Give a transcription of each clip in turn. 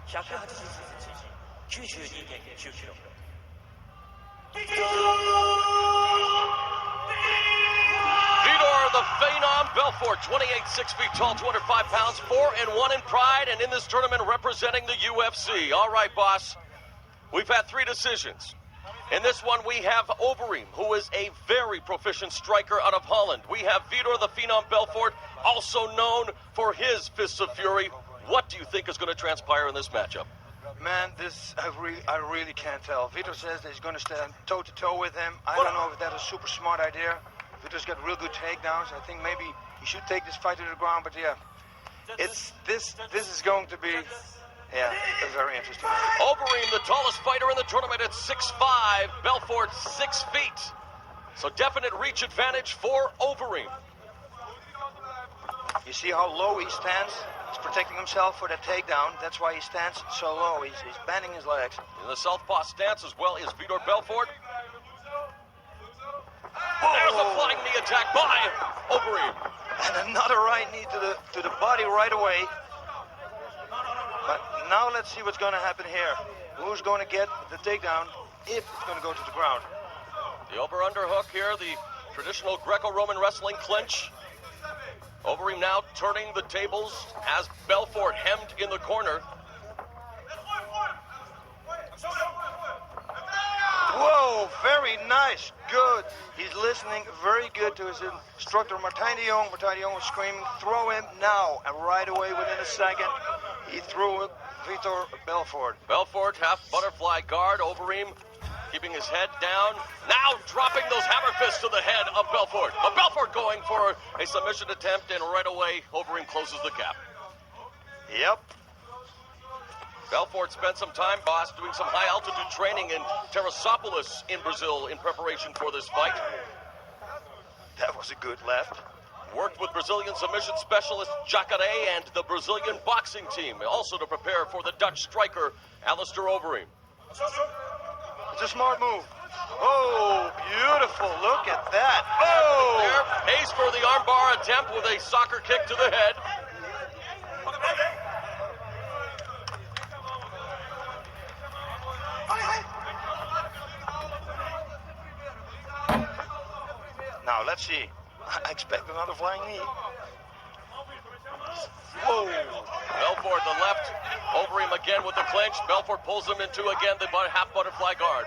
180cm、99.9kg。Vitor, the phenom Belfort, 28, 6 feet tall, 205 pounds, 4-1 in Pride, and in this tournament representing the UFC. All right, boss. We've had 3 decisions. In this one, we have Overeem, who is a very proficient striker out of Holland. We have Vitor, the phenom Belfort, also known for his Fists of Fury. What do you think is going to transpire in this matchup? Man, I really can't tell. Vitor says that he's going to stand toe-to-toe with him. I don't know if that's a super smart idea. Vitor's got real good takedowns. I think maybe he should take this fight to the ground, but yeah. This is going to be, yeah, a very interesting match. Overeem, the tallest fighter in the tournament at 6'5", Belfort 6 feet. So definite reach advantage for Overeem. You see how low he stands? He's protecting himself for that takedown. That's why he stands so low. He's bending his legs. In the southpaw stance as well is Vitor Belfort. There's a flying knee attack by Overeem. And another right knee to the body right away. But now let's see what's going to happen here. Who's going to get the takedown if it's going to go to the ground? The over-underhook here, the traditional Greco-Roman wrestling clinch. Overeem now turning the tables as Belfort hemmed in the corner. Whoa, very nice, good. He's listening very good to his instructor, Martijn de Jong. Martijn de Jong was screaming, throw him now. And right away, within a second, he threw it, Vitor Belfort. Belfort, half butterfly guard. Overeem keeping his head down. Now dropping those hammer fists to the head of Belfort. But Belfort going for a submission attempt, and right away, Overeem closes the gap. Yep. Belfort spent some time, boss, doing some high-altitude training in Teresópolis in Brazil in preparation for this fight. That was a good left. Worked with Brazilian submission specialist Jacare and the Brazilian boxing team, also to prepare for the Dutch striker, Alistair Overeem. It's a smart move. Oh, beautiful. Look at that. Oh! There, pays for the armbar attempt with a soccer kick to the head. Now, let's see. I expect another flying knee. Whoa. Belfort, the left. Overeem again with the clinch. Belfort pulls him into, again, the half butterfly guard.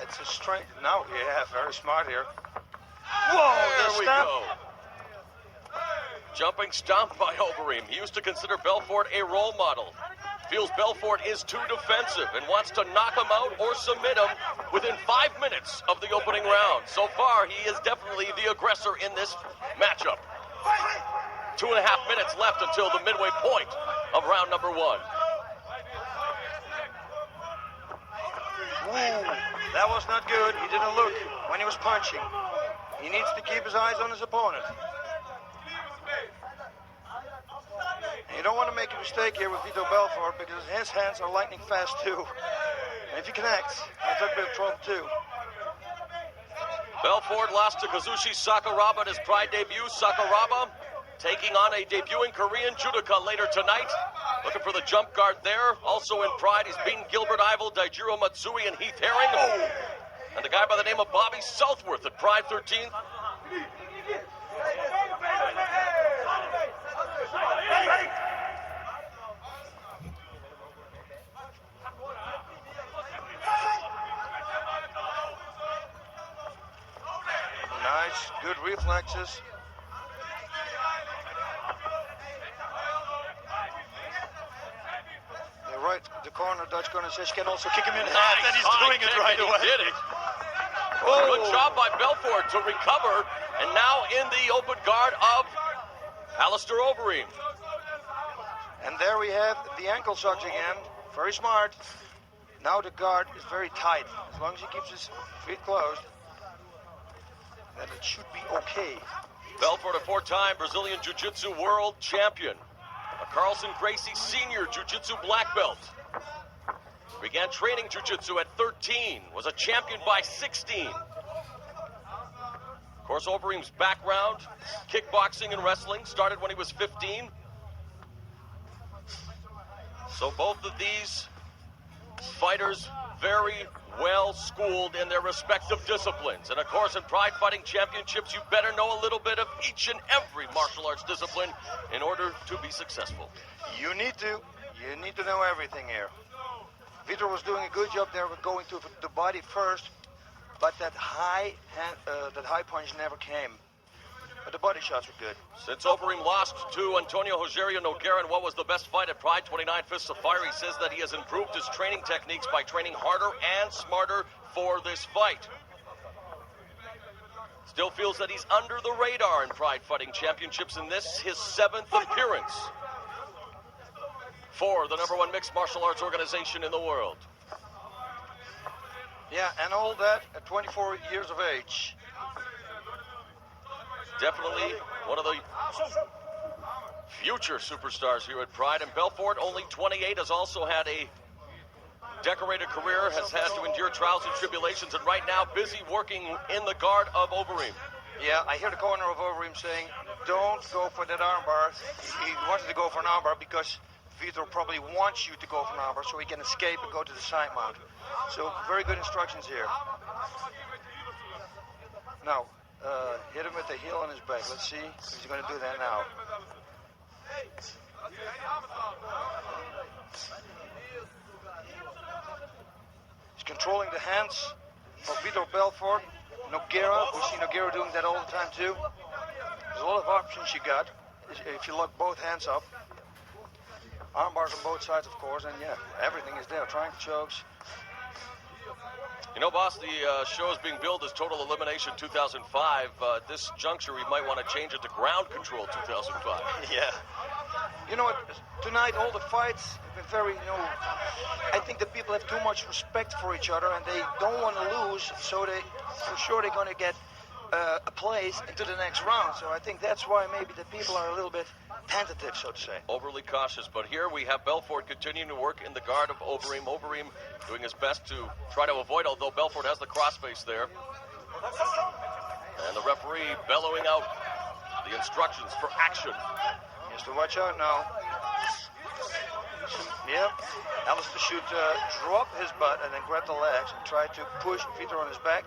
It's a straight. Now, yeah, very smart here. Whoa, there we stamp. go. Jumping stomp by Overeem. He used to consider Belfort a role model. Feels Belfort is too defensive and wants to knock him out or submit him within 5 minutes of the opening round. So far, he is definitely the aggressor in this matchup. 2.5 minutes left until the midway point of round number 1. Ooh, that was not good. He didn't look when he was punching. He needs to keep his eyes on his opponent. And you don't want to make a mistake here with Vitor Belfort because his hands are lightning fast too. And if he connects, he'll take a bit of trouble too. Belfort lost to Kazushi Sakuraba at his Pride debut. Sakuraba taking on a debuting Korean judoka later tonight. Looking for the jump guard there. Also in Pride, he's beaten Gilbert Ivel, Daijiro Matsui, and Heath Herring. Oh. And the guy by the name of Bobby Southworth at Pride 13th. Nice, good reflexes. Right, the corner, Dutch corner says she can also kick him in the head, and he's doing it right away. He did it. Oh. Good job by Belfort to recover, and now in the open guard of Alistair Overeem. And there we have the ankle socks again. Very smart. Now the guard is very tight. As long as he keeps his feet closed, then it should be okay. Belfort, a 4-time Brazilian Jiu-Jitsu world champion. A Carlson Gracie Senior Jiu-Jitsu black belt. Began training jiu-jitsu at 13, was a champion by 16. Of course, Overeem's background, kickboxing and wrestling, started when he was 15. So both of these fighters very well schooled in their respective disciplines. And of course, in Pride Fighting Championships, you better know a little bit of each and every martial arts discipline in order to be successful. You need to know everything here. Vitor was doing a good job there with going to the body first, but that high punch never came. But the body shots were good. Since Overeem lost to Antonio Rogerio Nogueira in what was the best fight at Pride 29 Fists of Fire, he says that he has improved his training techniques by training harder and smarter for this fight. Still feels that he's under the radar in Pride Fighting Championships in this, his 7th appearance for the #1 mixed martial arts organization in the world. Yeah, and all that at 24 years of age. Definitely one of the future superstars here at Pride. And Belfort, only 28, has also had a decorated career, has had to endure trials and tribulations, and right now busy working in the guard of Overeem. Yeah, I hear the corner of Overeem saying, don't go for that armbar. He wanted to go for an armbar because Vitor probably wants you to go for an armbar so he can escape and go to the side mount. So very good instructions here. Now, hit him with the heel on his back. Let's see if he's going to do that now. He's controlling the hands of Vitor Belfort. Nogueira, we see Nogueira doing that all the time too. There's a lot of options you got if you lock both hands up. Armbars on both sides, of course, and yeah, everything is there. Triangle chokes. You know, boss, the show is being billed as Total Elimination 2005. At this juncture, we might want to change it to Ground Control 2005. Yeah. You know what? Tonight, all the fights have been very, I think that people have too much respect for each other, and they don't want to lose, so for sure they're going to get a place into the next round. So I think that's why maybe the people are a little bit tentative, so to say. Overly cautious, but here we have Belfort continuing to work in the guard of Overeem. Overeem doing his best to try to avoid, although Belfort has the crossface there. And the referee bellowing out the instructions for action. He has to watch out now. Yep. Alistair should drop his butt and then grab the legs and try to push Vitor on his back.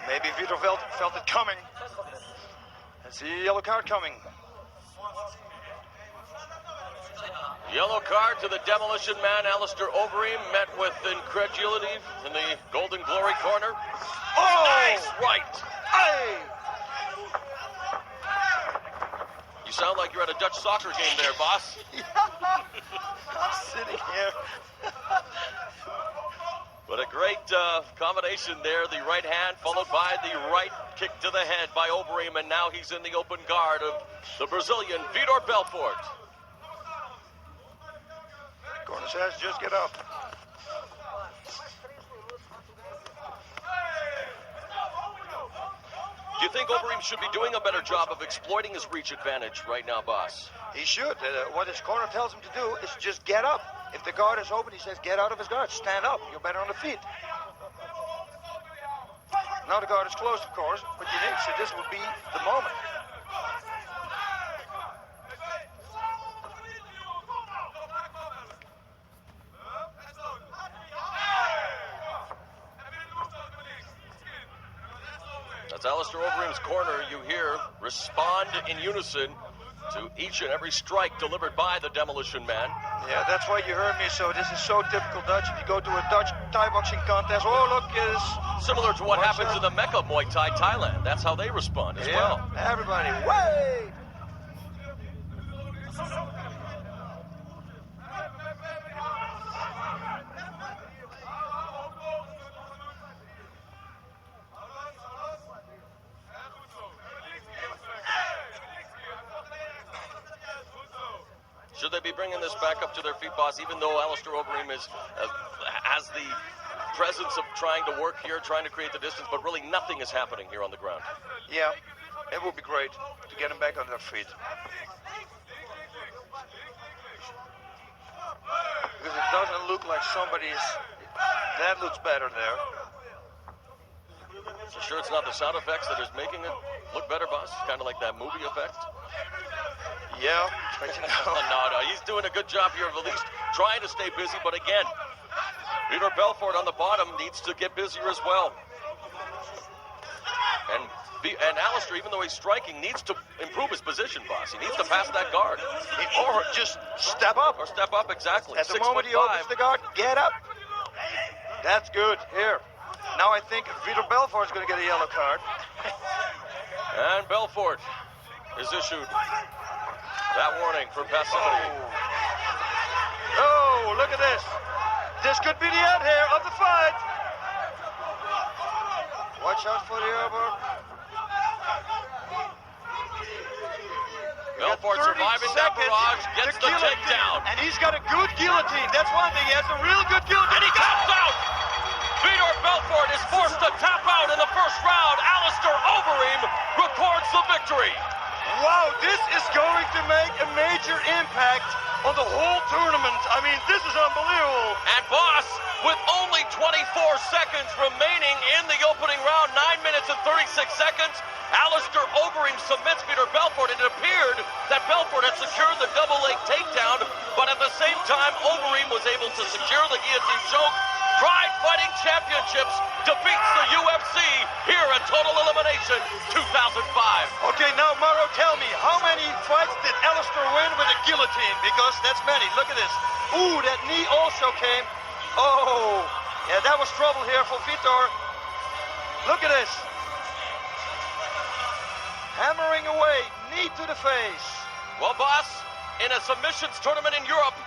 Maybe Vitor felt it coming. And see a yellow card coming. Yellow card to the Demolition Man, Alistair Overeem, met with incredulity in the Golden Glory corner. Oh! Nice right! Hey! You sound like you're at a Dutch soccer game there, boss. I'm sitting here. But a great combination there. The right hand followed by the right kick to the head by Overeem, and now he's in the open guard of the Brazilian Vitor Belfort. Corner says, just get up. Do you think Overeem should be doing a better job of exploiting his reach advantage right now, boss? He should. What his corner tells him to do is just get up. If the guard is open, he says, get out of his guard. Stand up. You're better on the feet. Now the guard is closed, of course, but you think so this would be the moment. That's Alistair Overeem's corner. You hear respond in unison to each and every strike delivered by the Demolition Man. Yeah, that's why you heard me. So this is so typical Dutch. If you go to a Dutch Thai boxing contest, oh look, is similar to what happens in the Mecca Muay Thai, Thailand. That's how they respond as well. Everybody, way! Should they be bringing this back up to their feet, boss, even though Alistair Overeem has the presence of trying to work here, trying to create the distance, but really nothing is happening here on the ground? Yeah, it would be great to get them back on their feet. Because it doesn't look like somebody's... That looks better there. You sure it's not the sound effects that is making it look better, boss? Kind of like that movie effect? Yeah, but you know... No, he's doing a good job here of at least trying to stay busy, but again, Vitor Belfort on the bottom needs to get busier as well. And Alistair, even though he's striking, needs to improve his position, boss. He needs to pass that guard. Or just step up. Or step up, exactly. At the moment he opens the guard, get up. That's good. Here. Now I think Vitor Belfort is going to get a yellow card. And Belfort is issued that warning for passivity. Oh, look at this. This could be the end here of the fight. Watch out for the elbow. Belfort surviving that barrage, gets the takedown. And he's got a good guillotine. That's one thing. He has a real good guillotine. And he taps out. Vitor Belfort is forced to tap out in the first round. Alistair Overeem records the victory. Wow, this is going to make a major impact on the whole tournament. I mean, this is unbelievable. And boss, with only 24 seconds remaining in the opening round, 9 minutes and 36 seconds, Alistair Overeem submits Vitor Belfort. It appeared that Belfort had secured the double leg takedown, but at the same time, Overeem was able to secure the guillotine choke. Pride Fighting Championships defeats the UFC here at Total Elimination 2005. Okay, now Mauro, tell me, how many fights did Alistair win with a guillotine? Because that's many. Look at this. Ooh, that knee also came. Oh, yeah, that was trouble here for Vitor. Look at this. Hammering away, knee to the face. Well, boss, in a submissions tournament in Europe,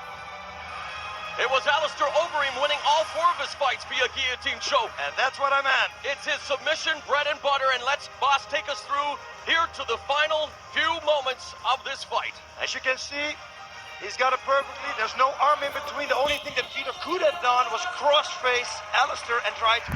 it was Alistair Overeem winning all 4 of his fights via guillotine choke. And that's what I meant. It's his submission bread and butter, and let's, boss, take us through here to the final few moments of this fight. As you can see, he's got it perfectly. There's no arm in between. The only thing that Vitor could have done was cross-face Alistair and try to